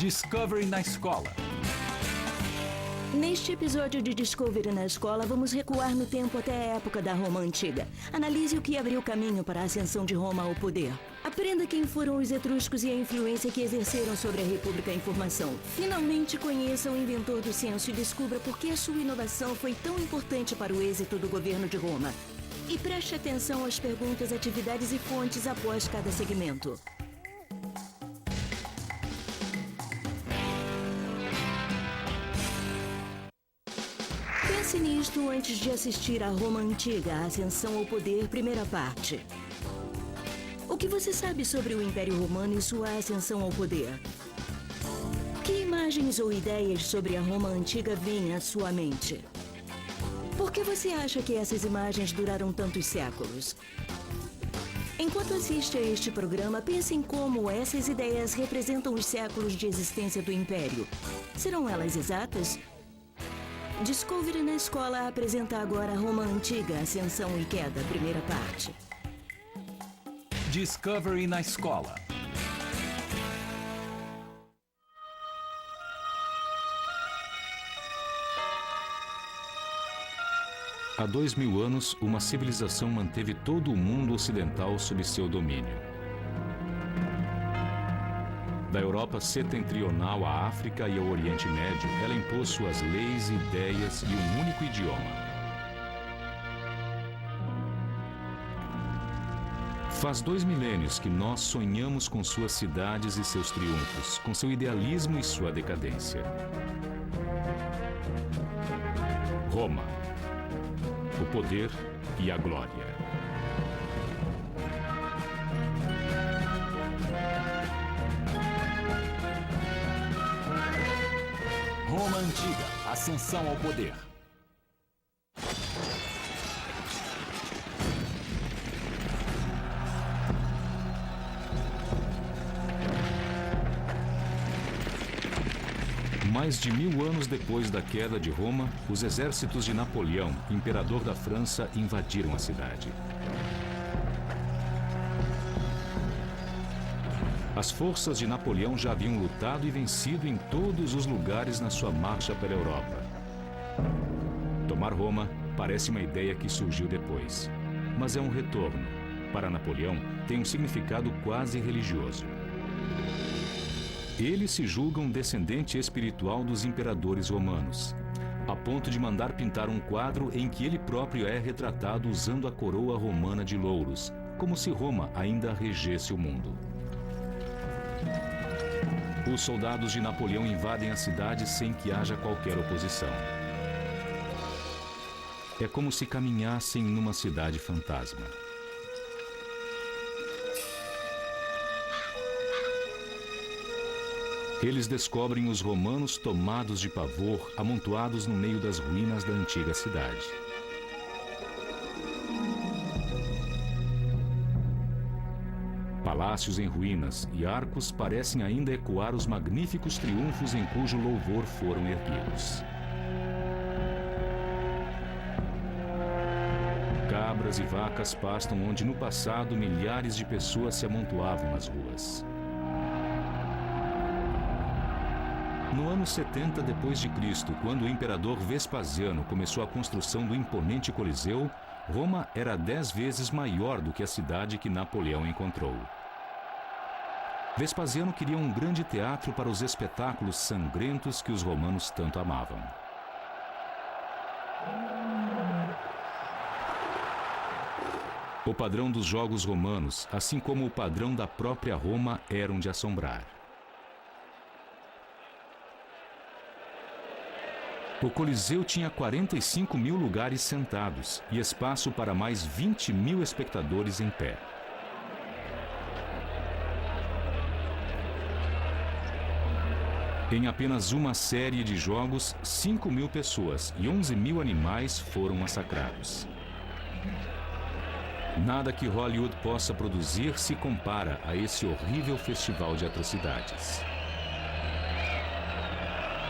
Discovery na escola. Neste episódio de Discovery na escola, vamos recuar no tempo até a época da Roma Antiga. Analise o que abriu caminho para a ascensão de Roma ao poder. Aprenda quem foram os etruscos e a influência que exerceram sobre a República em formação. Finalmente conheça o inventor do censo e descubra por que a sua inovação foi tão importante para o êxito do governo de Roma. E preste atenção às perguntas, atividades e fontes após cada segmento. Pense nisto antes de assistir a Roma Antiga, a Ascensão ao Poder, primeira parte. O que você sabe sobre o Império Romano e sua ascensão ao poder? Que imagens ou ideias sobre a Roma Antiga vêm à sua mente? Por que você acha que essas imagens duraram tantos séculos? Enquanto assiste a este programa, pense em como essas ideias representam os séculos de existência do Império. Serão elas exatas? Discovery na escola apresenta agora Roma Antiga, Ascensão e Queda, primeira parte. Discovery na escola. Há 2000 anos, uma civilização manteve todo o mundo ocidental sob seu domínio. Da Europa setentrional à África e ao Oriente Médio, ela impôs suas leis, ideias e um único idioma. Faz 2 milênios que nós sonhamos com suas cidades e seus triunfos, com seu idealismo e sua decadência. Roma. O poder e a glória. Roma Antiga, Ascensão ao Poder. Mais de 1000 anos depois da queda de Roma, os exércitos de Napoleão, imperador da França, invadiram a cidade. As forças de Napoleão já haviam lutado e vencido em todos os lugares na sua marcha pela Europa. Tomar Roma parece uma ideia que surgiu depois, mas é um retorno. Para Napoleão, tem um significado quase religioso. Ele se julga um descendente espiritual dos imperadores romanos, a ponto de mandar pintar um quadro em que ele próprio é retratado usando a coroa romana de louros, como se Roma ainda regesse o mundo. Os soldados de Napoleão invadem a cidade sem que haja qualquer oposição. É como se caminhassem numa cidade fantasma. Eles descobrem os romanos tomados de pavor, amontoados no meio das ruínas da antiga cidade. Palácios em ruínas e arcos parecem ainda ecoar os magníficos triunfos em cujo louvor foram erguidos. Cabras e vacas pastam onde no passado milhares de pessoas se amontoavam nas ruas. No ano 70 d.C., quando o imperador Vespasiano começou a construção do imponente Coliseu, Roma era 10 vezes maior do que a cidade que Napoleão encontrou. Vespasiano queria um grande teatro para os espetáculos sangrentos que os romanos tanto amavam. O padrão dos jogos romanos, assim como o padrão da própria Roma, eram de assombrar. O Coliseu tinha 45 mil lugares sentados e espaço para mais 20 mil espectadores em pé. Em apenas uma série de jogos, 5 mil pessoas e 11 mil animais foram massacrados. Nada que Hollywood possa produzir se compara a esse horrível festival de atrocidades.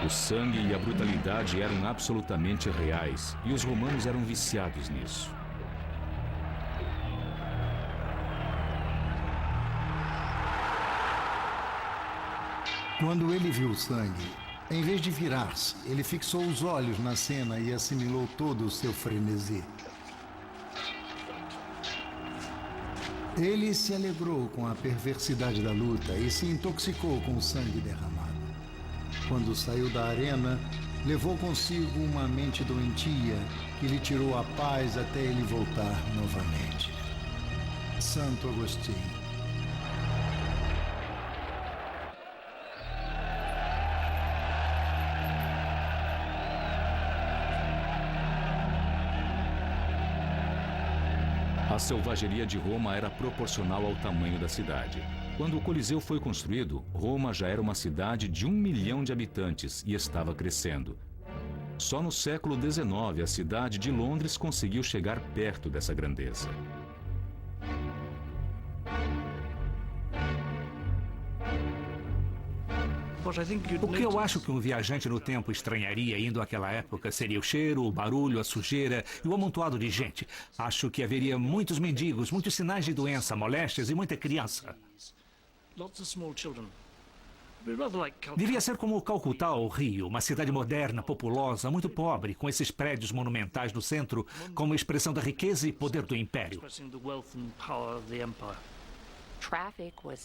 O sangue e a brutalidade eram absolutamente reais e os romanos eram viciados nisso. Quando ele viu o sangue, em vez de virar-se, ele fixou os olhos na cena e assimilou todo o seu frenesi. Ele se alegrou com a perversidade da luta e se intoxicou com o sangue derramado. Quando saiu da arena, levou consigo uma mente doentia que lhe tirou a paz até ele voltar novamente. Santo Agostinho. A selvageria de Roma era proporcional ao tamanho da cidade. Quando o Coliseu foi construído, Roma já era uma cidade de 1 milhão de habitantes e estava crescendo. Só no século XIX, a cidade de Londres conseguiu chegar perto dessa grandeza. O que eu acho que um viajante no tempo estranharia indo àquela época seria o cheiro, o barulho, a sujeira e o amontoado de gente. Acho que haveria muitos mendigos, muitos sinais de doença, moléstias e muita criança. Devia ser como Calcutá ou Rio, uma cidade moderna, populosa, muito pobre, com esses prédios monumentais no centro como expressão da riqueza e poder do império.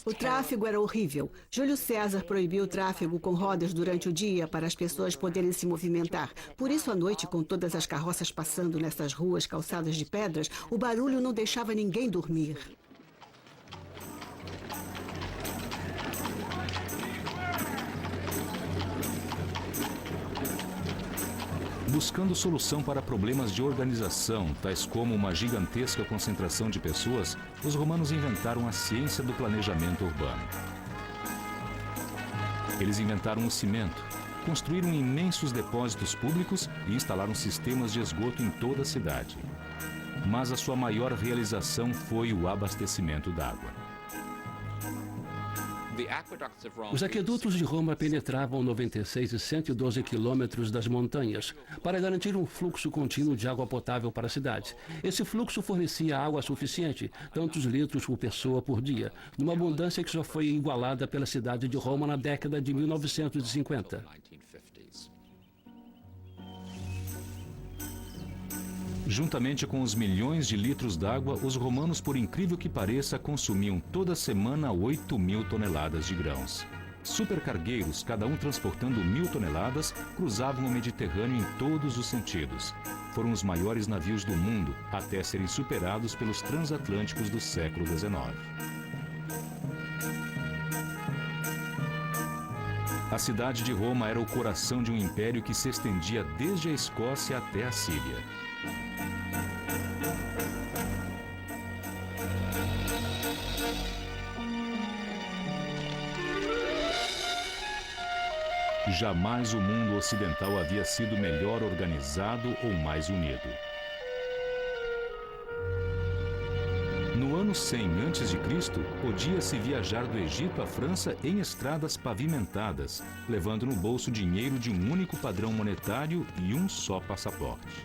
O tráfego era horrível. Júlio César proibiu o tráfego com rodas durante o dia para as pessoas poderem se movimentar. Por isso, à noite, com todas as carroças passando nessas ruas calçadas de pedras, o barulho não deixava ninguém dormir. Buscando solução para problemas de organização, tais como uma gigantesca concentração de pessoas, os romanos inventaram a ciência do planejamento urbano. Eles inventaram o cimento, construíram imensos depósitos públicos e instalaram sistemas de esgoto em toda a cidade. Mas a sua maior realização foi o abastecimento d'água. Os aquedutos de Roma penetravam 96 e 112 quilômetros das montanhas para garantir um fluxo contínuo de água potável para a cidade. Esse fluxo fornecia água suficiente, tantos litros por pessoa por dia, numa abundância que só foi igualada pela cidade de Roma na década de 1950. Juntamente com os milhões de litros d'água, os romanos, por incrível que pareça, consumiam toda semana 8.000 toneladas de grãos. Supercargueiros, cada um transportando 1.000 toneladas, cruzavam o Mediterrâneo em todos os sentidos. Foram os maiores navios do mundo, até serem superados pelos transatlânticos do século XIX. A cidade de Roma era o coração de um império que se estendia desde a Escócia até a Síria. Jamais o mundo ocidental havia sido melhor organizado ou mais unido. No ano 100 a.C., podia-se viajar do Egito à França em estradas pavimentadas, levando no bolso dinheiro de um único padrão monetário e um só passaporte.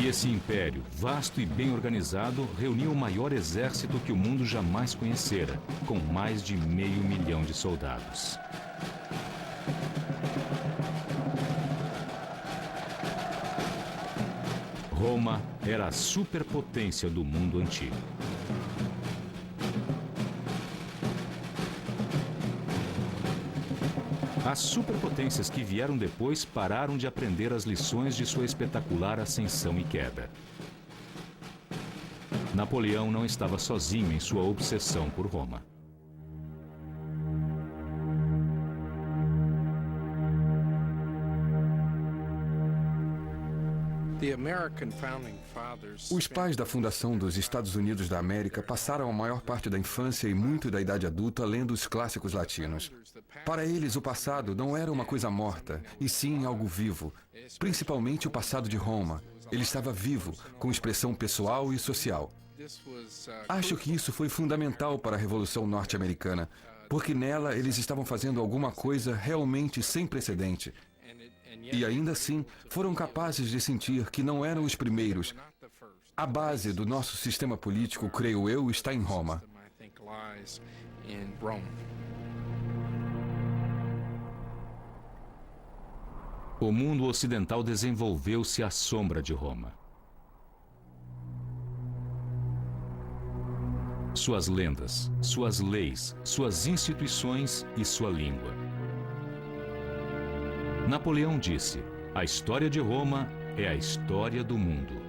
E esse império, vasto e bem organizado, reuniu o maior exército que o mundo jamais conhecera, com mais de 500 mil de soldados. Roma era a superpotência do mundo antigo. As superpotências que vieram depois pararam de aprender as lições de sua espetacular ascensão e queda. Napoleão não estava sozinho em sua obsessão por Roma. Os pais da fundação dos Estados Unidos da América passaram a maior parte da infância e muito da idade adulta lendo os clássicos latinos. Para eles, o passado não era uma coisa morta, e sim algo vivo, principalmente o passado de Roma. Ele estava vivo, com expressão pessoal e social. Acho que isso foi fundamental para a Revolução Norte-Americana, porque nela eles estavam fazendo alguma coisa realmente sem precedente. E ainda assim, foram capazes de sentir que não eram os primeiros. A base do nosso sistema político, creio eu, está em Roma. O mundo ocidental desenvolveu-se à sombra de Roma. Suas lendas, suas leis, suas instituições e sua língua. Napoleão disse: a história de Roma é a história do mundo.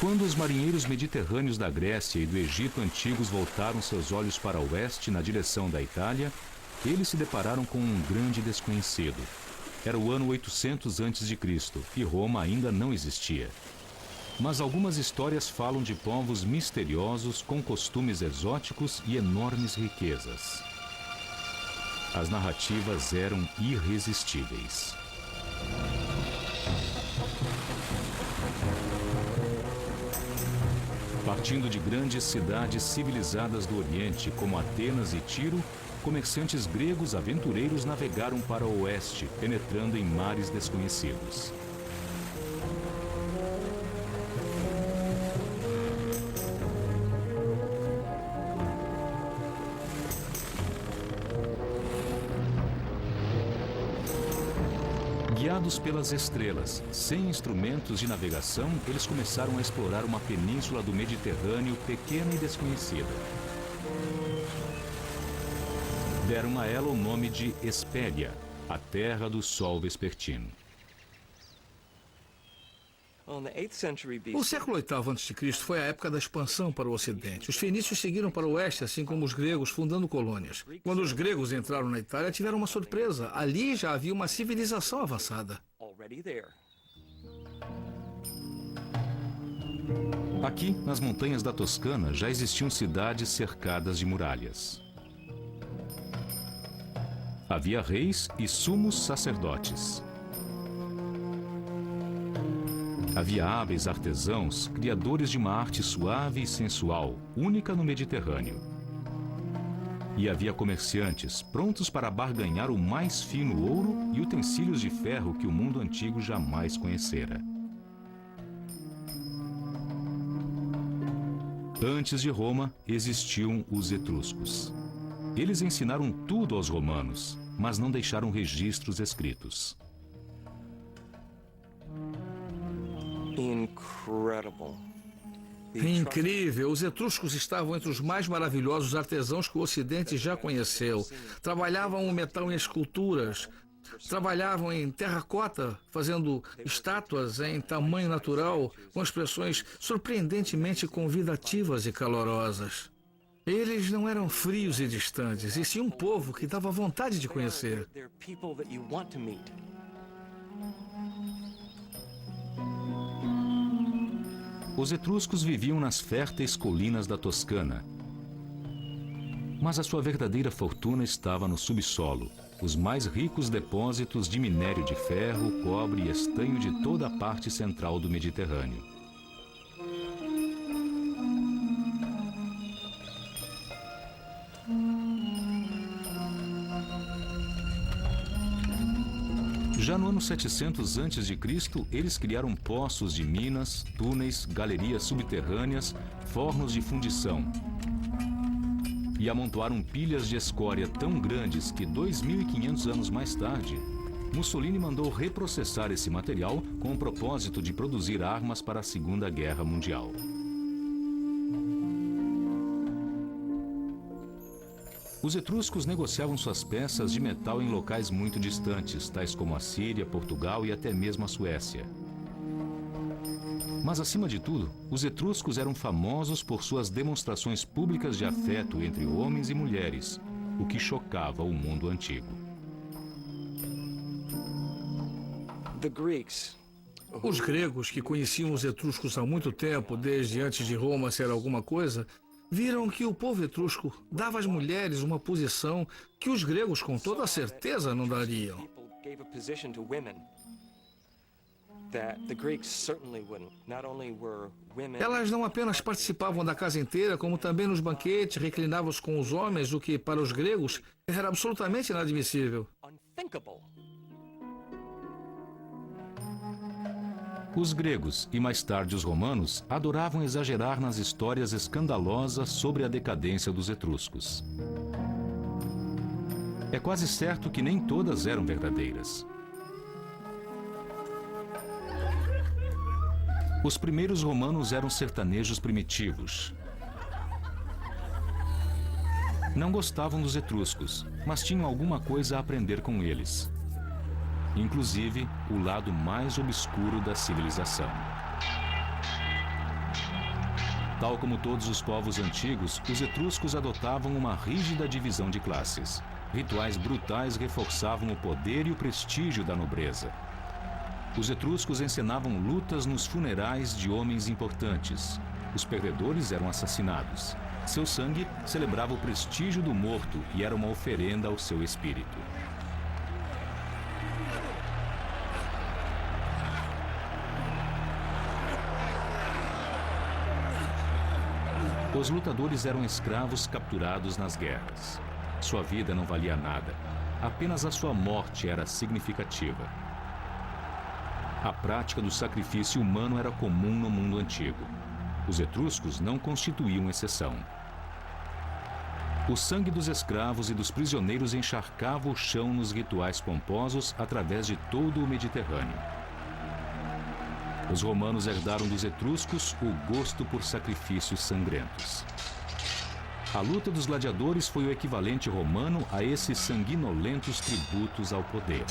Quando os marinheiros mediterrâneos da Grécia e do Egito antigos voltaram seus olhos para o oeste na direção da Itália, eles se depararam com um grande desconhecido. Era o ano 800 a.C. e Roma ainda não existia. Mas algumas histórias falam de povos misteriosos com costumes exóticos e enormes riquezas. As narrativas eram irresistíveis. Partindo de grandes cidades civilizadas do Oriente, como Atenas e Tiro, comerciantes gregos aventureiros navegaram para o oeste, penetrando em mares desconhecidos. Guiados pelas estrelas, sem instrumentos de navegação, eles começaram a explorar uma península do Mediterrâneo pequena e desconhecida. Deram a ela o nome de Hespéria, a terra do sol vespertino. O século VIII a.C. foi a época da expansão para o ocidente. Os fenícios seguiram para o oeste, assim como os gregos, fundando colônias. Quando os gregos entraram na Itália, tiveram uma surpresa. Ali já havia uma civilização avançada. Aqui, nas montanhas da Toscana, já existiam cidades cercadas de muralhas. Havia reis e sumos sacerdotes. Havia hábeis artesãos, criadores de uma arte suave e sensual, única no Mediterrâneo. E havia comerciantes, prontos para barganhar o mais fino ouro e utensílios de ferro que o mundo antigo jamais conhecera. Antes de Roma, existiam os etruscos. Eles ensinaram tudo aos romanos, mas não deixaram registros escritos. Incrível! Os etruscos estavam entre os mais maravilhosos artesãos que o Ocidente já conheceu. Trabalhavam o metal em esculturas, trabalhavam em terracota, fazendo estátuas em tamanho natural, com expressões surpreendentemente convidativas e calorosas. Eles não eram frios e distantes, e sim um povo que dava vontade de conhecer. Os etruscos viviam nas férteis colinas da Toscana. Mas a sua verdadeira fortuna estava no subsolo, os mais ricos depósitos de minério de ferro, cobre e estanho de toda a parte central do Mediterrâneo. Já no ano 700 a.C., eles criaram poços de minas, túneis, galerias subterrâneas, fornos de fundição. E amontoaram pilhas de escória tão grandes que 2.500 anos mais tarde, Mussolini mandou reprocessar esse material com o propósito de produzir armas para a Segunda Guerra Mundial. Os etruscos negociavam suas peças de metal em locais muito distantes, tais como a Síria, Portugal e até mesmo a Suécia. Mas, acima de tudo, os etruscos eram famosos por suas demonstrações públicas de afeto entre homens e mulheres, o que chocava o mundo antigo. Os gregos, que conheciam os etruscos há muito tempo, desde antes de Roma ser alguma coisa, viram que o povo etrusco dava às mulheres uma posição que os gregos, com toda certeza, não dariam. Elas não apenas participavam da casa inteira, como também nos banquetes, reclinavam-se com os homens, o que para os gregos era absolutamente inadmissível. Os gregos e mais tarde os romanos adoravam exagerar nas histórias escandalosas sobre a decadência dos etruscos. É quase certo que nem todas eram verdadeiras. Os primeiros romanos eram sertanejos primitivos. Não gostavam dos etruscos, mas tinham alguma coisa a aprender com eles. Inclusive, o lado mais obscuro da civilização. Tal como todos os povos antigos, os etruscos adotavam uma rígida divisão de classes. Rituais brutais reforçavam o poder e o prestígio da nobreza. Os etruscos encenavam lutas nos funerais de homens importantes. Os perdedores eram assassinados. Seu sangue celebrava o prestígio do morto e era uma oferenda ao seu espírito. Os lutadores eram escravos capturados nas guerras. Sua vida não valia nada. Apenas a sua morte era significativa. A prática do sacrifício humano era comum no mundo antigo. Os etruscos não constituíam exceção. O sangue dos escravos e dos prisioneiros encharcava o chão nos rituais pomposos através de todo o Mediterrâneo. Os romanos herdaram dos etruscos o gosto por sacrifícios sangrentos. A luta dos gladiadores foi o equivalente romano a esses sanguinolentos tributos ao poder.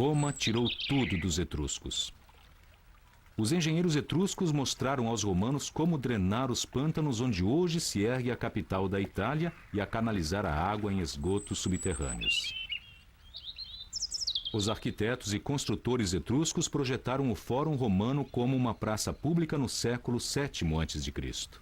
Roma tirou tudo dos etruscos. Os engenheiros etruscos mostraram aos romanos como drenar os pântanos onde hoje se ergue a capital da Itália e a canalizar a água em esgotos subterrâneos. Os arquitetos e construtores etruscos projetaram o Fórum Romano como uma praça pública no século VII a.C.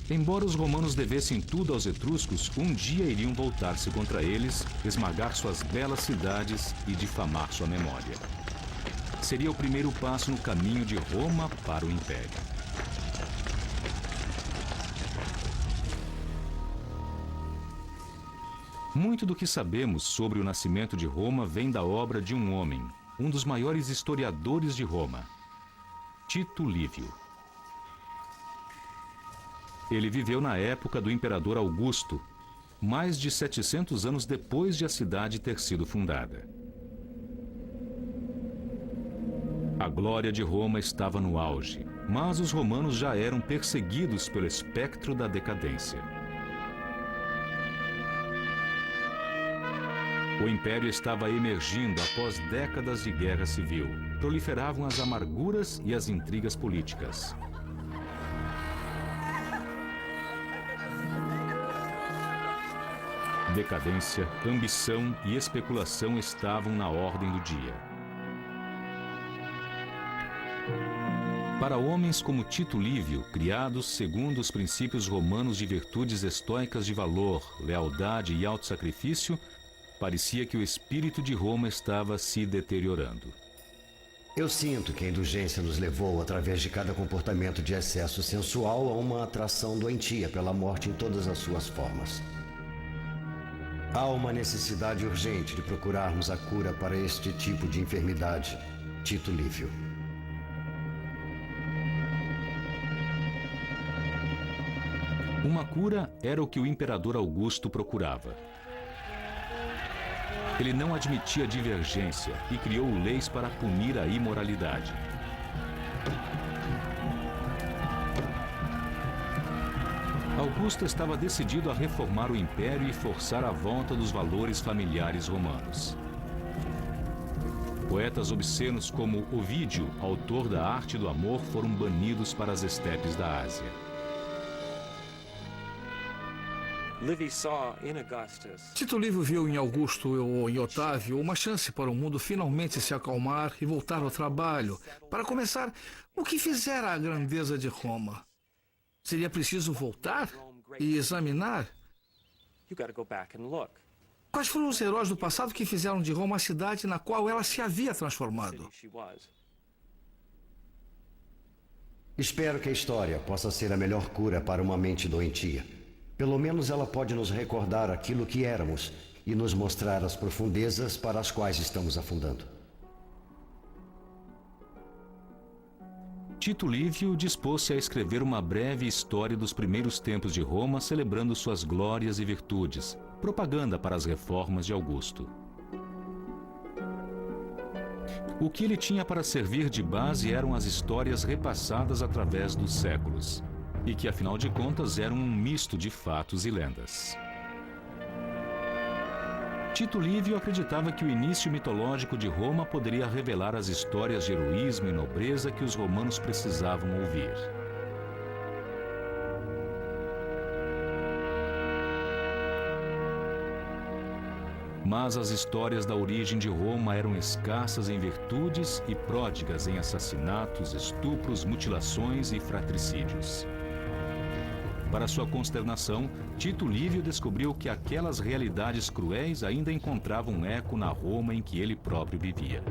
Embora os romanos devessem tudo aos etruscos, um dia iriam voltar-se contra eles, esmagar suas belas cidades e difamar sua memória. Seria o primeiro passo no caminho de Roma para o Império. Muito do que sabemos sobre o nascimento de Roma vem da obra de um homem, um dos maiores historiadores de Roma, Tito Livio. Ele viveu na época do imperador Augusto, mais de 700 anos depois de a cidade ter sido fundada. A glória de Roma estava no auge, mas os romanos já eram perseguidos pelo espectro da decadência. O império estava emergindo após décadas de guerra civil. Proliferavam as amarguras e as intrigas políticas. Decadência, ambição e especulação estavam na ordem do dia. Para homens como Tito Livio, criados segundo os princípios romanos de virtudes estoicas de valor, lealdade e autossacrifício, parecia que o espírito de Roma estava se deteriorando. Eu sinto que a indulgência nos levou, através de cada comportamento de excesso sensual, a uma atração doentia pela morte em todas as suas formas. Há uma necessidade urgente de procurarmos a cura para este tipo de enfermidade, Tito Livio. Uma cura era o que o imperador Augusto procurava. Ele não admitia divergência e criou leis para punir a imoralidade. Augusto estava decidido a reformar o império e forçar a volta dos valores familiares romanos. Poetas obscenos como Ovídio, autor da Arte do Amor, foram banidos para as estepes da Ásia. Tito Livio viu em Augusto ou em Otávio uma chance para o mundo finalmente se acalmar e voltar ao trabalho. Para começar, o que fizera a grandeza de Roma? Seria preciso voltar e examinar? Quais foram os heróis do passado que fizeram de Roma a cidade na qual ela se havia transformado? Espero que a história possa ser a melhor cura para uma mente doentia. Pelo menos ela pode nos recordar aquilo que éramos e nos mostrar as profundezas para as quais estamos afundando. Tito Livio dispôs-se a escrever uma breve história dos primeiros tempos de Roma, celebrando suas glórias e virtudes, propaganda para as reformas de Augusto. O que ele tinha para servir de base eram as histórias repassadas através dos séculos, e que, afinal de contas, eram um misto de fatos e lendas. Tito Livio acreditava que o início mitológico de Roma poderia revelar as histórias de heroísmo e nobreza que os romanos precisavam ouvir. Mas as histórias da origem de Roma eram escassas em virtudes e pródigas em assassinatos, estupros, mutilações e fratricídios. Para sua consternação, Tito Livio descobriu que aquelas realidades cruéis ainda encontravam eco na Roma em que ele próprio vivia.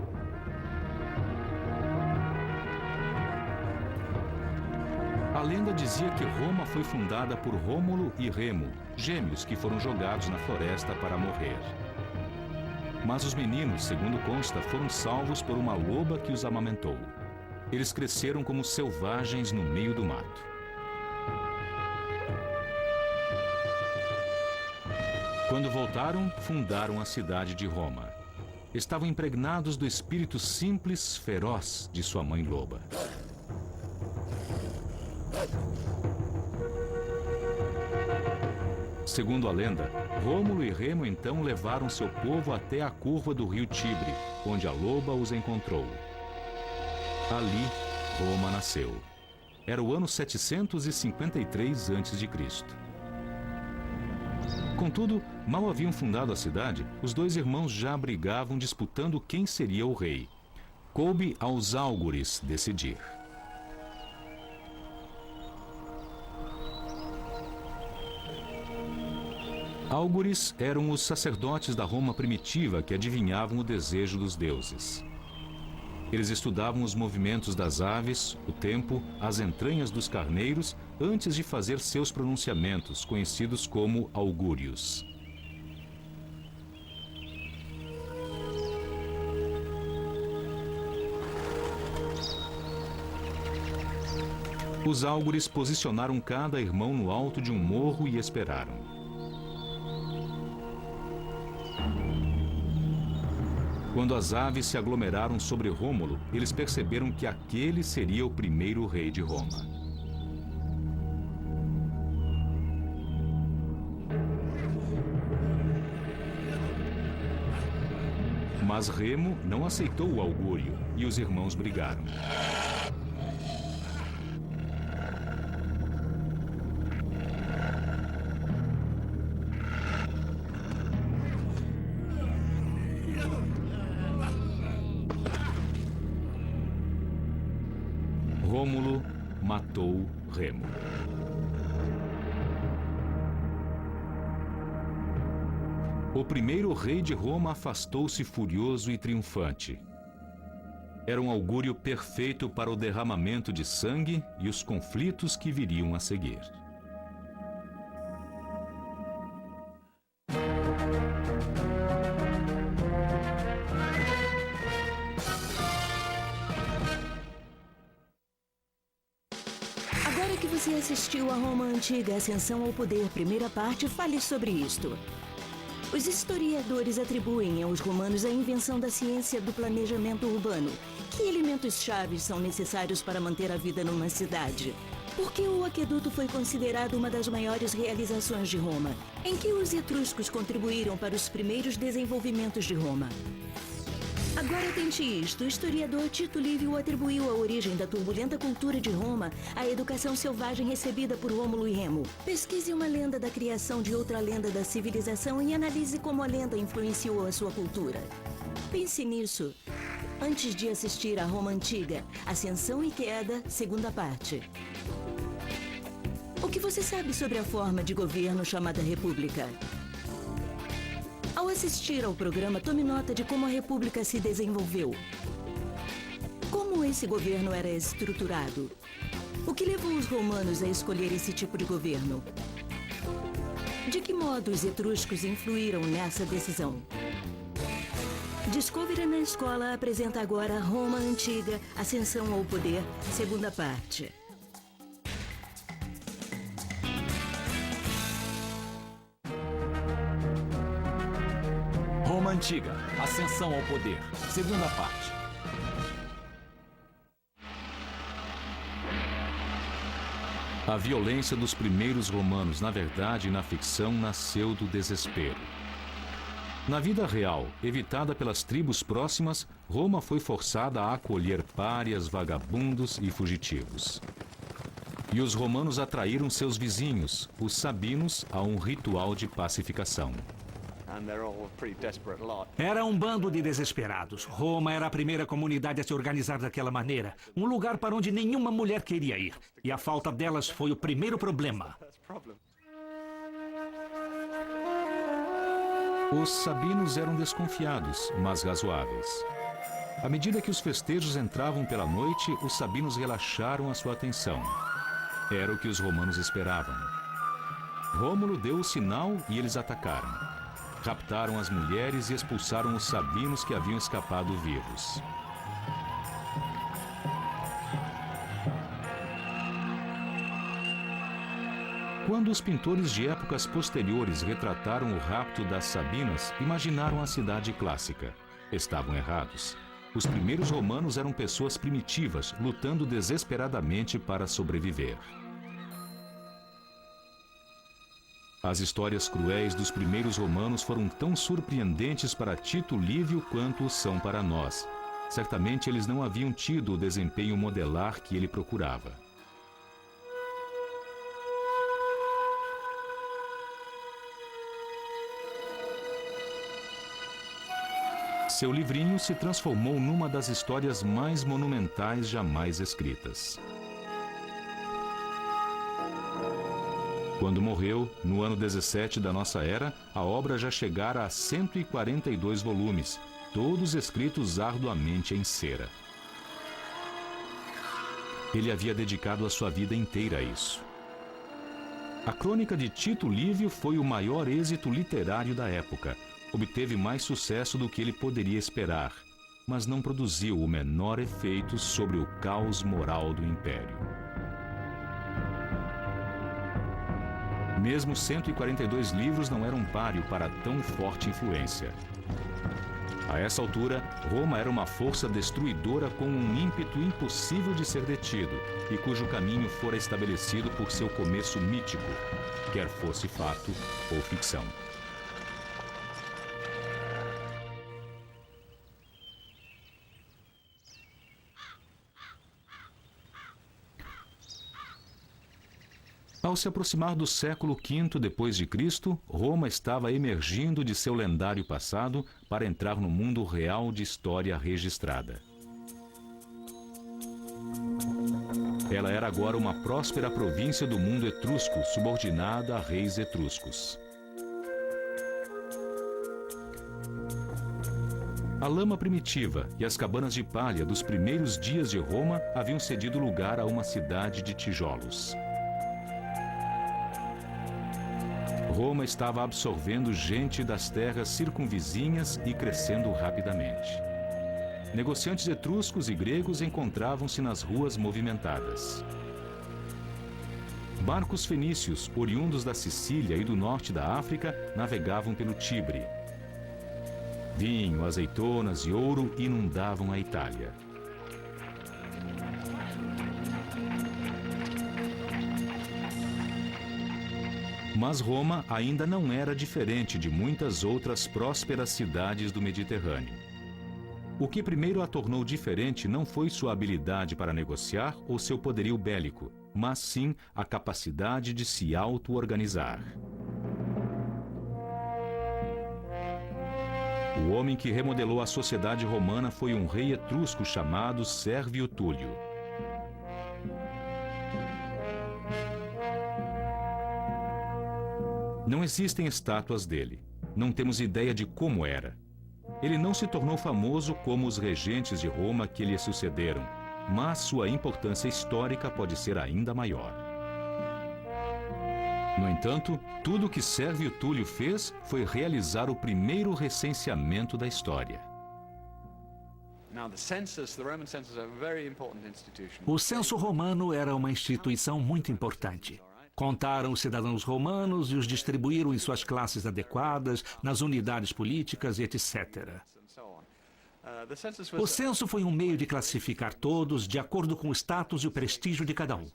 A lenda dizia que Roma foi fundada por Rômulo e Remo, gêmeos que foram jogados na floresta para morrer. Mas os meninos, segundo consta, foram salvos por uma loba que os amamentou. Eles cresceram como selvagens no meio do mato. Quando voltaram, fundaram a cidade de Roma. Estavam impregnados do espírito simples, feroz de sua mãe loba. Segundo a lenda, Rômulo e Remo então levaram seu povo até a curva do rio Tibre, onde a loba os encontrou. Ali, Roma nasceu. Era o ano 753 a.C. Contudo, mal haviam fundado a cidade, os dois irmãos já brigavam disputando quem seria o rei. Coube aos Álgures decidir. Álgures eram os sacerdotes da Roma primitiva que adivinhavam o desejo dos deuses. Eles estudavam os movimentos das aves, o tempo, as entranhas dos carneiros, antes de fazer seus pronunciamentos, conhecidos como augúrios. Os álgures posicionaram cada irmão no alto de um morro e esperaram. Quando as aves se aglomeraram sobre Rômulo, eles perceberam que aquele seria o primeiro rei de Roma. Mas Remo não aceitou o augúrio e os irmãos brigaram. Rômulo matou Remo. O primeiro rei de Roma afastou-se furioso e triunfante. Era um augúrio perfeito para o derramamento de sangue e os conflitos que viriam a seguir. Agora que você assistiu a Roma Antiga, Ascensão ao Poder, primeira parte, fale sobre isto. Os historiadores atribuem aos romanos a invenção da ciência do planejamento urbano. Que elementos-chave são necessários para manter a vida numa cidade? Por que o aqueduto foi considerado uma das maiores realizações de Roma? Em que os etruscos contribuíram para os primeiros desenvolvimentos de Roma? Agora tente isto. O historiador Tito Livio atribuiu a origem da turbulenta cultura de Roma à educação selvagem recebida por Rômulo e Remo. Pesquise uma lenda da criação de outra lenda da civilização e analise como a lenda influenciou a sua cultura. Pense nisso antes de assistir a Roma Antiga, Ascensão e Queda, segunda parte. O que você sabe sobre a forma de governo chamada República? Ao assistir ao programa, tome nota de como a República se desenvolveu. Como esse governo era estruturado? O que levou os romanos a escolher esse tipo de governo? De que modo os etruscos influíram nessa decisão? Discovery na Escola apresenta agora Roma Antiga, Ascensão ao Poder, segunda parte. Roma Antiga, Ascensão ao Poder, segunda parte. A violência dos primeiros romanos, na verdade e na ficção, nasceu do desespero. Na vida real, evitada pelas tribos próximas, Roma foi forçada a acolher párias, vagabundos e fugitivos. E os romanos atraíram seus vizinhos, os sabinos, a um ritual de pacificação. Era um bando de desesperados. Roma era a primeira comunidade a se organizar daquela maneira. Um lugar para onde nenhuma mulher queria ir. E a falta delas foi o primeiro problema. Os sabinos eram desconfiados, mas razoáveis. À medida que os festejos entravam pela noite, os sabinos relaxaram a sua atenção. Era o que os romanos esperavam. Rômulo deu o sinal e eles atacaram. Raptaram as mulheres e expulsaram os sabinos que haviam escapado vivos. Quando os pintores de épocas posteriores retrataram o rapto das sabinas, imaginaram a cidade clássica. Estavam errados. Os primeiros romanos eram pessoas primitivas, lutando desesperadamente para sobreviver. As histórias cruéis dos primeiros romanos foram tão surpreendentes para Tito Livio quanto são para nós. Certamente eles não haviam tido o desempenho modelar que ele procurava. Seu livrinho se transformou numa das histórias mais monumentais jamais escritas. Quando morreu, no ano 17 da nossa era, a obra já chegara a 142 volumes, todos escritos arduamente em cera. Ele havia dedicado a sua vida inteira a isso. A crônica de Tito Livio foi o maior êxito literário da época. Obteve mais sucesso do que ele poderia esperar, mas não produziu o menor efeito sobre o caos moral do Império. Mesmo 142 livros não eram páreo para tão forte influência. A essa altura, Roma era uma força destruidora com um ímpeto impossível de ser detido e cujo caminho fora estabelecido por seu começo mítico, quer fosse fato ou ficção. Ao se aproximar do século V depois de Cristo, Roma estava emergindo de seu lendário passado para entrar no mundo real de história registrada. Ela era agora uma próspera província do mundo etrusco, subordinada a reis etruscos. A lama primitiva e as cabanas de palha dos primeiros dias de Roma haviam cedido lugar a uma cidade de tijolos. Roma estava absorvendo gente das terras circunvizinhas e crescendo rapidamente. Negociantes etruscos e gregos encontravam-se nas ruas movimentadas. Barcos fenícios, oriundos da Sicília e do norte da África, navegavam pelo Tibre. Vinho, azeitonas e ouro inundavam a Itália. Mas Roma ainda não era diferente de muitas outras prósperas cidades do Mediterrâneo. O que primeiro a tornou diferente não foi sua habilidade para negociar ou seu poderio bélico, mas sim a capacidade de se auto-organizar. O homem que remodelou a sociedade romana foi um rei etrusco chamado Sérvio Túlio. Não existem estátuas dele. Não temos ideia de como era. Ele não se tornou famoso como os regentes de Roma que lhe sucederam, mas sua importância histórica pode ser ainda maior. No entanto, tudo o que Sérvio Túlio fez foi realizar o primeiro recenseamento da história. O censo romano era uma instituição muito importante. Contaram os cidadãos romanos e os distribuíram em suas classes adequadas, nas unidades políticas e etc. O censo foi um meio de classificar todos de acordo com o status e o prestígio de cada um.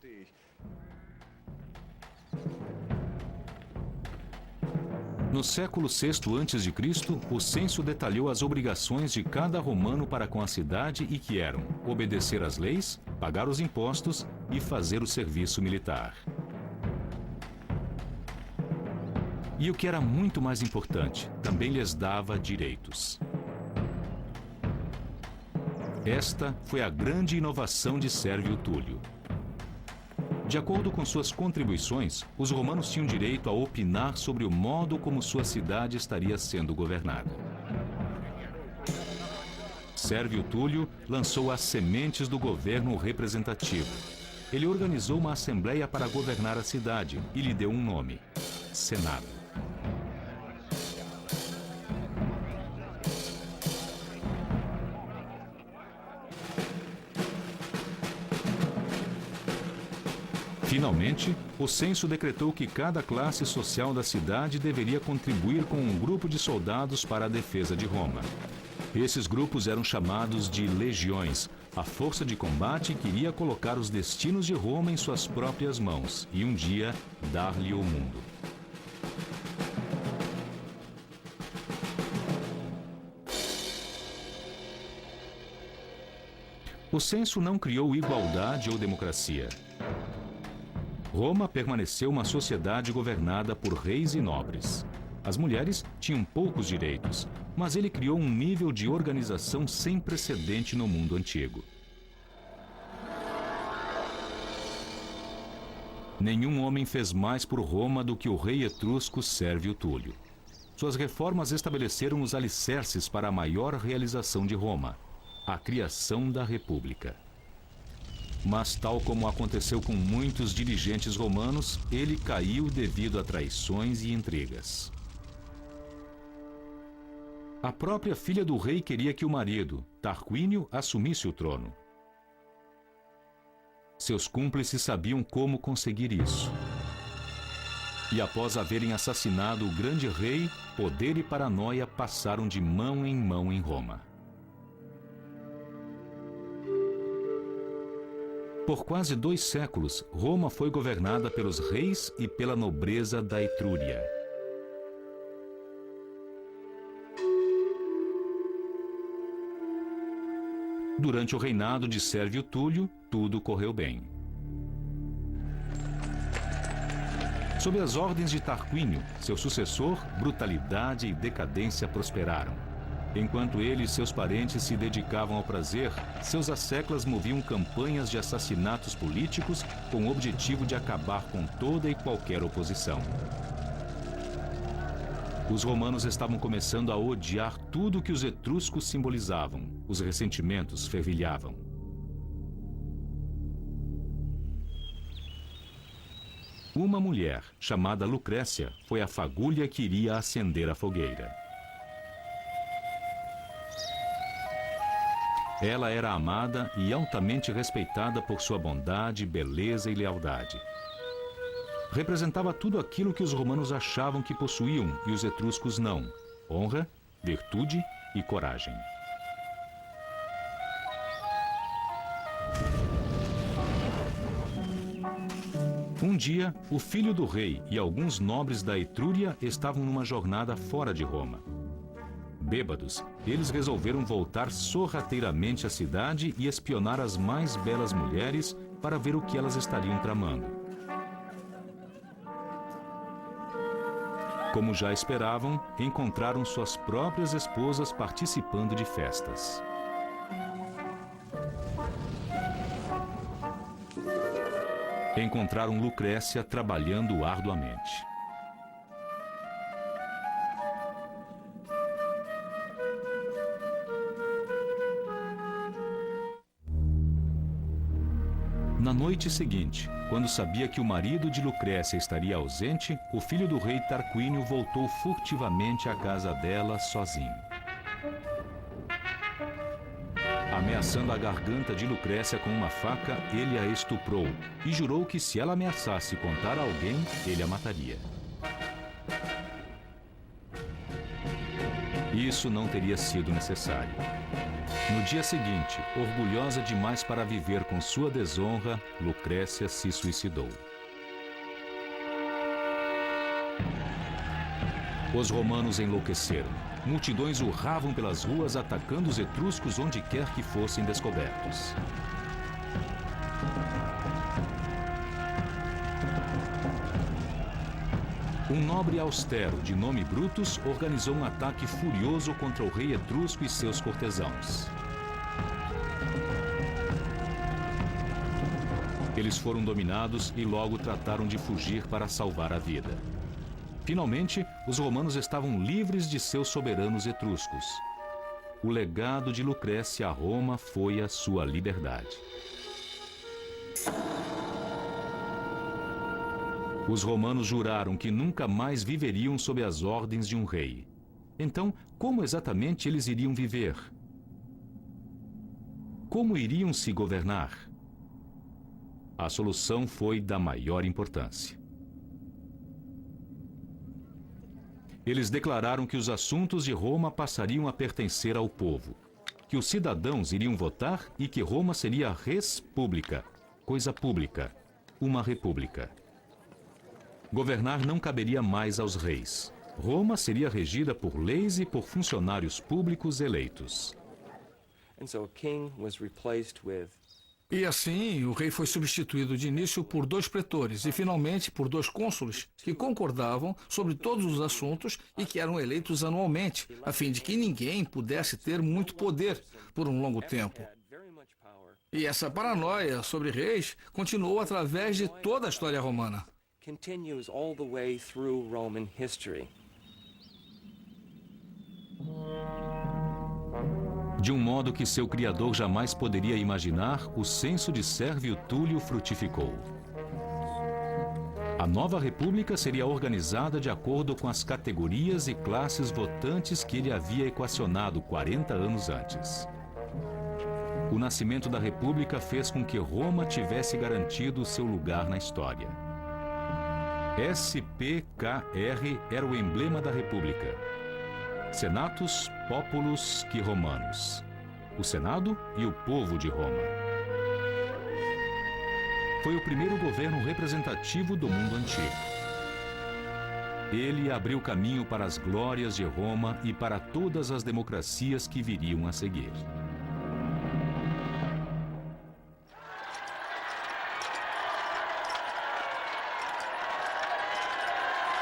No século VI a.C., o censo detalhou as obrigações de cada romano para com a cidade e que eram obedecer às leis, pagar os impostos e fazer o serviço militar. E o que era muito mais importante, também lhes dava direitos. Esta foi a grande inovação de Sérvio Túlio. De acordo com suas contribuições, os romanos tinham direito a opinar sobre o modo como sua cidade estaria sendo governada. Sérvio Túlio lançou as sementes do governo representativo. Ele organizou uma assembleia para governar a cidade e lhe deu um nome: Senado. Finalmente, o censo decretou que cada classe social da cidade deveria contribuir com um grupo de soldados para a defesa de Roma. Esses grupos eram chamados de legiões, a força de combate que iria colocar os destinos de Roma em suas próprias mãos e um dia dar-lhe o mundo. O censo não criou igualdade ou democracia. Roma permaneceu uma sociedade governada por reis e nobres. As mulheres tinham poucos direitos, mas ele criou um nível de organização sem precedente no mundo antigo. Nenhum homem fez mais por Roma do que o rei etrusco Sérvio Túlio. Suas reformas estabeleceram os alicerces para a maior realização de Roma, a criação da República. Mas, tal como aconteceu com muitos dirigentes romanos, ele caiu devido a traições e intrigas. A própria filha do rei queria que o marido, Tarquínio, assumisse o trono. Seus cúmplices sabiam como conseguir isso. E após haverem assassinado o grande rei, poder e paranoia passaram de mão em Roma. Por quase 2 séculos, Roma foi governada pelos reis e pela nobreza da Etrúria. Durante o reinado de Sérvio Túlio, tudo correu bem. Sob as ordens de Tarquínio, seu sucessor, brutalidade e decadência prosperaram. Enquanto ele e seus parentes se dedicavam ao prazer, seus asseclas moviam campanhas de assassinatos políticos com o objetivo de acabar com toda e qualquer oposição. Os romanos estavam começando a odiar tudo que os etruscos simbolizavam. Os ressentimentos fervilhavam. Uma mulher, chamada Lucrécia, foi a fagulha que iria acender a fogueira. Ela era amada e altamente respeitada por sua bondade, beleza e lealdade. Representava tudo aquilo que os romanos achavam que possuíam e os etruscos não: honra, virtude e coragem. Um dia, o filho do rei e alguns nobres da Etrúria estavam numa jornada fora de Roma. Bêbados, eles resolveram voltar sorrateiramente à cidade e espionar as mais belas mulheres para ver o que elas estariam tramando. Como já esperavam, encontraram suas próprias esposas participando de festas. Encontraram Lucrécia trabalhando arduamente. Na noite seguinte, quando sabia que o marido de Lucrécia estaria ausente, o filho do rei Tarquínio voltou furtivamente à casa dela sozinho. Ameaçando a garganta de Lucrécia com uma faca, ele a estuprou e jurou que se ela ameaçasse contar a alguém, ele a mataria. Isso não teria sido necessário. No dia seguinte, orgulhosa demais para viver com sua desonra, Lucrécia se suicidou. Os romanos enlouqueceram. Multidões urravam pelas ruas atacando os etruscos onde quer que fossem descobertos. Um nobre austero, de nome Brutus, organizou um ataque furioso contra o rei etrusco e seus cortesãos. Eles foram dominados e logo trataram de fugir para salvar a vida. Finalmente, os romanos estavam livres de seus soberanos etruscos. O legado de Lucrécia a Roma foi a sua liberdade. Os romanos juraram que nunca mais viveriam sob as ordens de um rei. Então, como exatamente eles iriam viver? Como iriam se governar? A solução foi da maior importância. Eles declararam que os assuntos de Roma passariam a pertencer ao povo, que os cidadãos iriam votar e que Roma seria res publica, coisa pública, uma república. Governar não caberia mais aos reis. Roma seria regida por leis e por funcionários públicos eleitos. E assim, o rei foi substituído de início por 2 pretores e finalmente por 2 cônsules que concordavam sobre todos os assuntos e que eram eleitos anualmente, a fim de que ninguém pudesse ter muito poder por um longo tempo. E essa paranoia sobre reis continuou através de toda a história romana. De um modo que seu criador jamais poderia imaginar, o censo de Sérvio Túlio frutificou. A nova república seria organizada de acordo com as categorias e classes votantes que ele havia equacionado 40 anos antes. O nascimento da república fez com que Roma tivesse garantido seu lugar na história. SPKR era o emblema da república. Senatus Populus que Romanus, o Senado e o povo de Roma. Foi o primeiro governo representativo do mundo antigo. Ele abriu caminho para as glórias de Roma e para todas as democracias que viriam a seguir.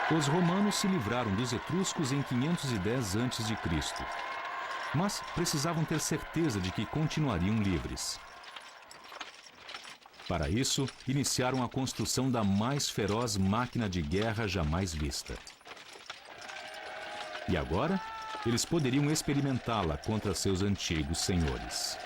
Os romanos se livraram dos etruscos em 510 a.C., mas precisavam ter certeza de que continuariam livres. Para isso, iniciaram a construção da mais feroz máquina de guerra jamais vista. E agora, eles poderiam experimentá-la contra seus antigos senhores.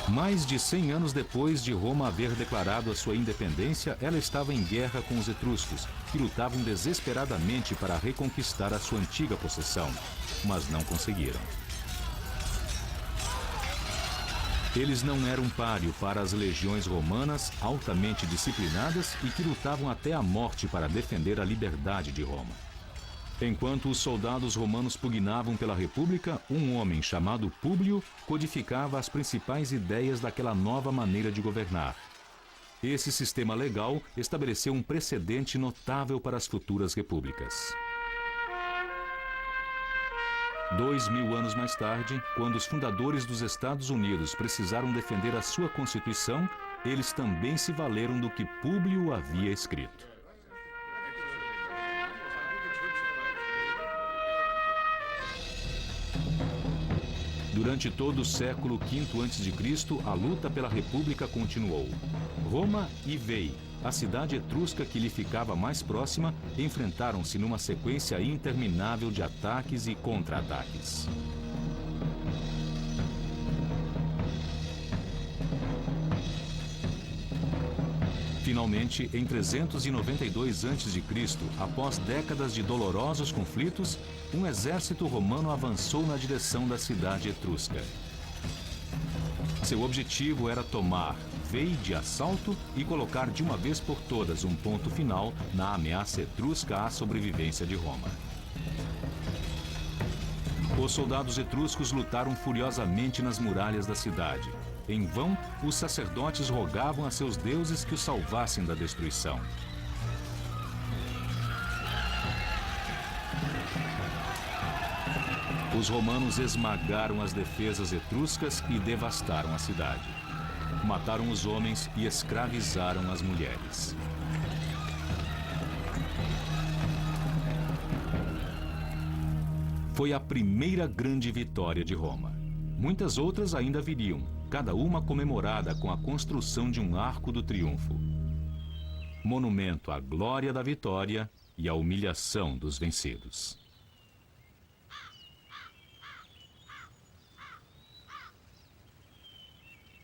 Mais de 100 anos depois de Roma haver declarado a sua independência, ela estava em guerra com os etruscos, que lutavam desesperadamente para reconquistar a sua antiga possessão, mas não conseguiram. Eles não eram páreo para as legiões romanas altamente disciplinadas e que lutavam até a morte para defender a liberdade de Roma. Enquanto os soldados romanos pugnavam pela república, um homem chamado Públio codificava as principais ideias daquela nova maneira de governar. Esse sistema legal estabeleceu um precedente notável para as futuras repúblicas. 2000 anos mais tarde, quando os fundadores dos Estados Unidos precisaram defender a sua Constituição, eles também se valeram do que Públio havia escrito. Durante todo o século V a.C., a luta pela República continuou. Roma e Veii, a cidade etrusca que lhe ficava mais próxima, enfrentaram-se numa sequência interminável de ataques e contra-ataques. Finalmente, em 392 a.C., após décadas de dolorosos conflitos, um exército romano avançou na direção da cidade etrusca. Seu objetivo era tomar Veii de assalto e colocar de uma vez por todas um ponto final na ameaça etrusca à sobrevivência de Roma. Os soldados etruscos lutaram furiosamente nas muralhas da cidade. Em vão, os sacerdotes rogavam a seus deuses que os salvassem da destruição. Os romanos esmagaram as defesas etruscas e devastaram a cidade. Mataram os homens e escravizaram as mulheres. Foi a primeira grande vitória de Roma. Muitas outras ainda viriam, cada uma comemorada com a construção de um arco do triunfo. Monumento à glória da vitória e à humilhação dos vencidos.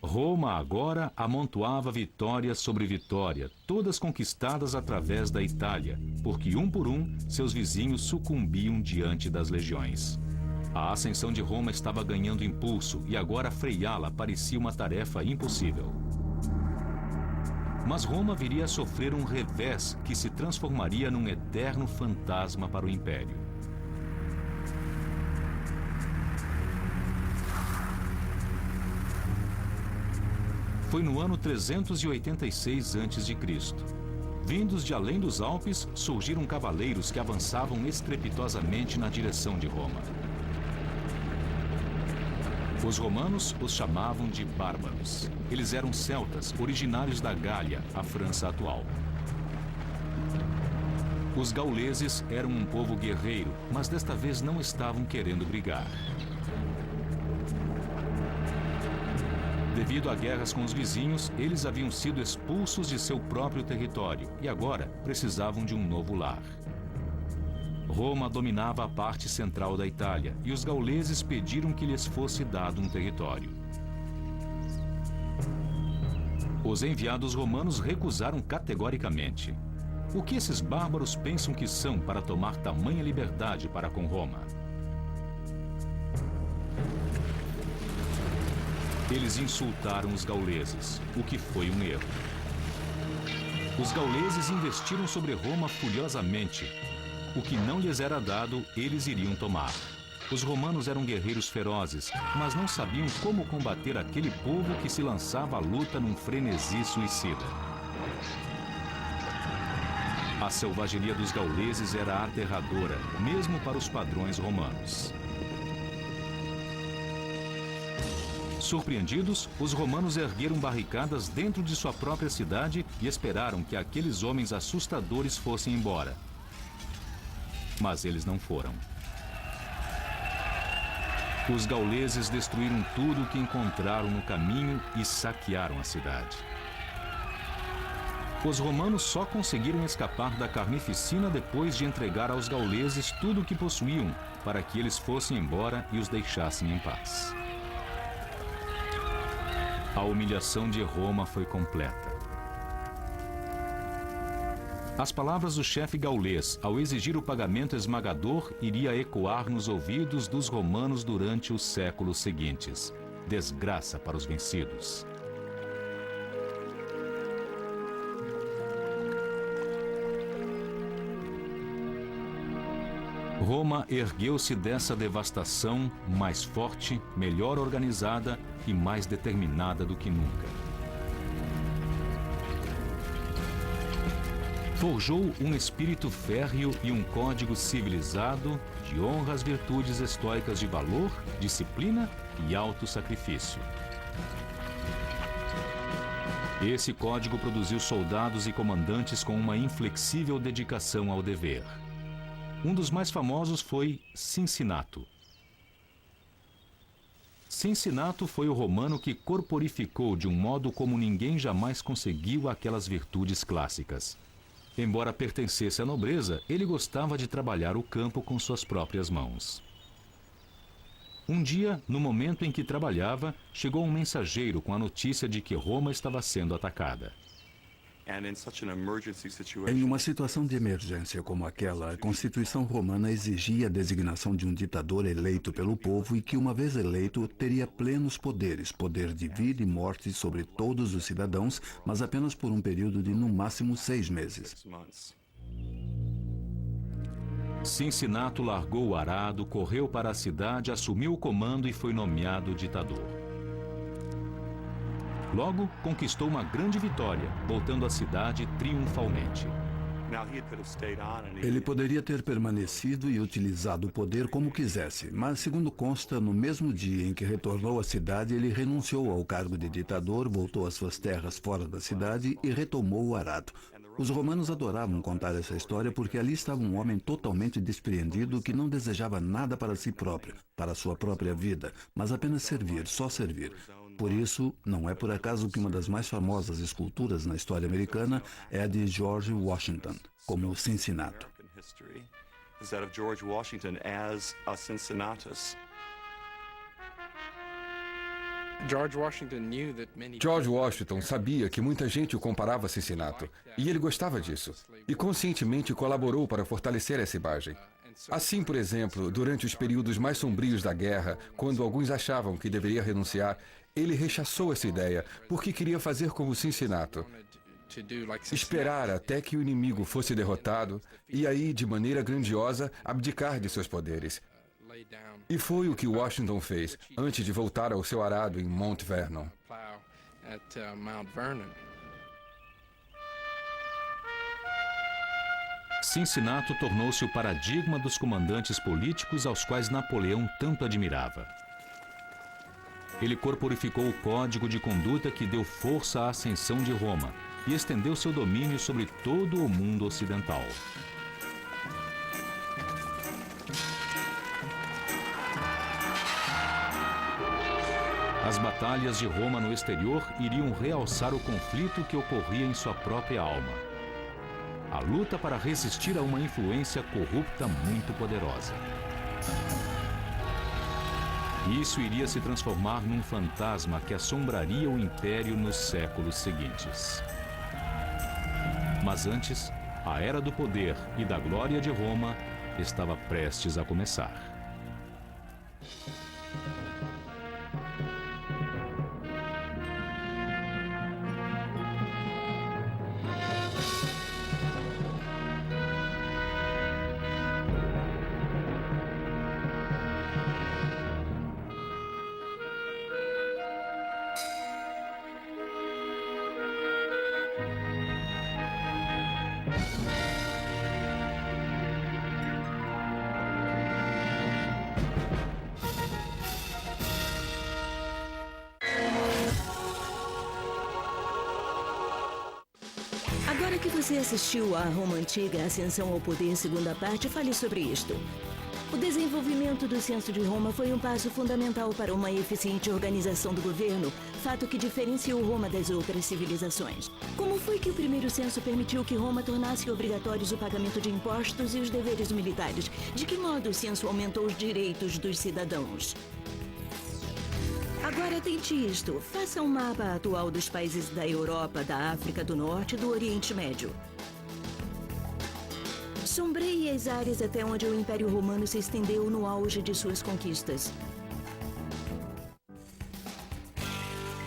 Roma agora amontoava vitória sobre vitória, todas conquistadas através da Itália, porque um por um seus vizinhos sucumbiam diante das legiões. A ascensão de Roma estava ganhando impulso e agora freá-la parecia uma tarefa impossível. Mas Roma viria a sofrer um revés que se transformaria num eterno fantasma para o Império. Foi no ano 386 a.C. Vindos de além dos Alpes, surgiram cavaleiros que avançavam estrepitosamente na direção de Roma. Os romanos os chamavam de bárbaros. Eles eram celtas, originários da Gália, a França atual. Os gauleses eram um povo guerreiro, mas desta vez não estavam querendo brigar. Devido a guerras com os vizinhos, eles haviam sido expulsos de seu próprio território e agora precisavam de um novo lar. Roma dominava a parte central da Itália e os gauleses pediram que lhes fosse dado um território. Os enviados romanos recusaram categoricamente. O que esses bárbaros pensam que são para tomar tamanha liberdade para com Roma? Eles insultaram os gauleses, o que foi um erro. Os gauleses investiram sobre Roma furiosamente. O que não lhes era dado, eles iriam tomar. Os romanos eram guerreiros ferozes, mas não sabiam como combater aquele povo que se lançava à luta num frenesi suicida. A selvageria dos gauleses era aterradora, mesmo para os padrões romanos. Surpreendidos, os romanos ergueram barricadas dentro de sua própria cidade e esperaram que aqueles homens assustadores fossem embora. Mas eles não foram. Os gauleses destruíram tudo o que encontraram no caminho e saquearam a cidade. Os romanos só conseguiram escapar da carnificina depois de entregar aos gauleses tudo o que possuíam, para que eles fossem embora e os deixassem em paz. A humilhação de Roma foi completa. As palavras do chefe gaulês, ao exigir o pagamento esmagador, iria ecoar nos ouvidos dos romanos durante os séculos seguintes. Desgraça para os vencidos. Roma ergueu-se dessa devastação mais forte, melhor organizada e mais determinada do que nunca. Forjou um espírito férreo e um código civilizado de honra às virtudes estoicas de valor, disciplina e autossacrifício. Esse código produziu soldados e comandantes com uma inflexível dedicação ao dever. Um dos mais famosos foi Cincinato. Cincinato foi o romano que corporificou de um modo como ninguém jamais conseguiu aquelas virtudes clássicas. Embora pertencesse à nobreza, ele gostava de trabalhar o campo com suas próprias mãos. Um dia, no momento em que trabalhava, chegou um mensageiro com a notícia de que Roma estava sendo atacada. Em uma situação de emergência como aquela, a Constituição romana exigia a designação de um ditador eleito pelo povo e que, uma vez eleito, teria plenos poderes, poder de vida e morte sobre todos os cidadãos, mas apenas por um período de, no máximo, 6 meses. Cincinato largou o arado, correu para a cidade, assumiu o comando e foi nomeado ditador. Logo, conquistou uma grande vitória, voltando à cidade triunfalmente. Ele poderia ter permanecido e utilizado o poder como quisesse, mas, segundo consta, no mesmo dia em que retornou à cidade, ele renunciou ao cargo de ditador, voltou às suas terras fora da cidade e retomou o arado. Os romanos adoravam contar essa história porque ali estava um homem totalmente despreendido que não desejava nada para si próprio, para sua própria vida, mas apenas servir, só servir. Por isso, não é por acaso que uma das mais famosas esculturas na história americana é a de George Washington, como o Cincinato. George Washington sabia que muita gente o comparava a Cincinato, e ele gostava disso, e conscientemente colaborou para fortalecer essa imagem. Assim, por exemplo, durante os períodos mais sombrios da guerra, quando alguns achavam que deveria renunciar, ele rechaçou essa ideia, porque queria fazer como Cincinato. Esperar até que o inimigo fosse derrotado, e aí, de maneira grandiosa, abdicar de seus poderes. E foi o que Washington fez, antes de voltar ao seu arado em Mount Vernon. Cincinato tornou-se o paradigma dos comandantes políticos aos quais Napoleão tanto admirava. Ele corporificou o código de conduta que deu força à ascensão de Roma e estendeu seu domínio sobre todo o mundo ocidental. As batalhas de Roma no exterior iriam realçar o conflito que ocorria em sua própria alma. A luta para resistir a uma influência corrupta muito poderosa. Isso iria se transformar num fantasma que assombraria o império nos séculos seguintes. Mas antes, a era do poder e da glória de Roma estava prestes a começar. Agora que você assistiu à Roma Antiga, Ascensão ao Poder, segunda parte, fale sobre isto. O desenvolvimento do censo de Roma foi um passo fundamental para uma eficiente organização do governo, fato que diferenciou Roma das outras civilizações. Como foi que o primeiro censo permitiu que Roma tornasse obrigatórios o pagamento de impostos e os deveres militares? De que modo o censo aumentou os direitos dos cidadãos? Agora tente isto. Faça um mapa atual dos países da Europa, da África do Norte e do Oriente Médio. Sombreie as áreas até onde o Império Romano se estendeu no auge de suas conquistas.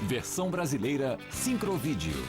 Versão brasileira Sincrovídeo.